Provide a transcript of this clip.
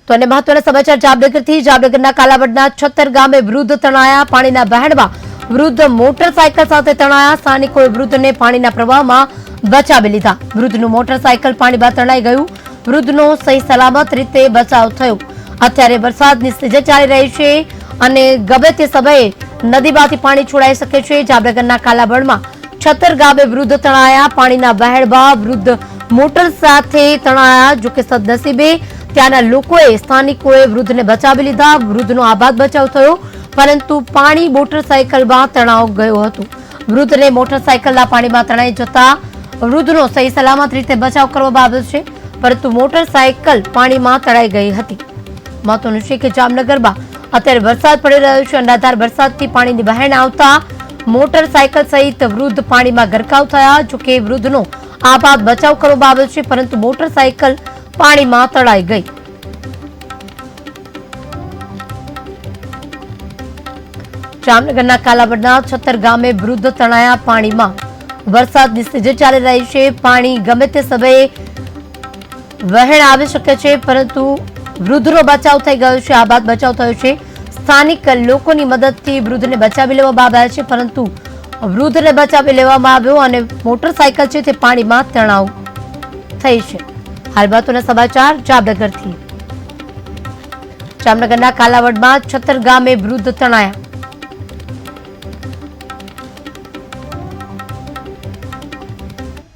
તો અને મહત્વના સમાચાર જામનગરથી જામનગરના કાલાવડના છત્તર ગામે વૃદ્ધ તણાયા પાણીના વહેણમાં વૃદ્ધ મોટરસાયકલ સાથે તણાયા સ્થાનિકોએ વૃદ્ધને પાણીના પ્રવાહમાં બચાવી લીધા વૃદ્ધનું મોટરસાયકલ પાણીમાં તણાઈ ગયું વૃદ્ધનો સહી સલામત રીતે બચાવ થયો અત્યારે વરસાદની સિઝન ચાલી રહી છે અને ગમે તે સમયે નદીમાંથી પાણી છોડાઈ શકે છે જામનગરના કાલાવડમાં છત્તર ગામે વૃદ્ધ તણાયા પાણીના વહેણમાં વૃદ્ધ મોટર સાથે તણાયા જોકે સદનસીબે ત્યાંના લોકોએ સ્થાનિકોએ વૃદ્ધને બચાવી લીધા વૃદ્ધનો આબાદ બચાવ થયો પરંતુ પાણી મોટરસાયકલમાં તણાવ ગયો હતું વૃદ્ધને મોટરસાયકલના પાણીમાં તણાઈ જતા વૃદ્ધનો સહી સલામત રીતે બચાવ કરવામાં આવ્યો છે પરંતુ મોટરસાયકલ પાણીમાં તણાઈ ગઈ હતી મહત્વનું છે કે જામનગરમાં અત્યારે વરસાદ પડી રહ્યો છે અનરાધાર વરસાદથી પાણીની વહેણ આવતા મોટરસાયકલ સહિત વૃદ્ધ પાણીમાં ગરકાવ થયા જોકે વૃદ્ધનો આબાદ બચાવ કરવામાં આવ્યો છે પરંતુ મોટરસાયકલ પાણીમાં તણાઈ ગઈ જામનગરના કાલાવડના છત્તર ગામે વૃદ્ધ તણાયા પાણીમાં વરસાદની સિઝન ચાલી રહી છે પાણી ગમે તે સમયે વહેણ આવી શકે છે પરંતુ વૃદ્ધનો બચાવ થઈ ગયો છે આબાદ બચાવ થયો છે સ્થાનિક લોકોની મદદથી વૃદ્ધને બચાવી લેવામાં આવ્યા છે પરંતુ વૃદ્ધને બચાવી લેવામાં આવ્યો અને મોટરસાયકલ છે તે પાણીમાં તણાવ થઈ છે હાલ મહત્વના સમાચાર જામનગરથી જામનગરના કાલાવડમાં છત્તર ગામે વૃદ્ધ તણાયા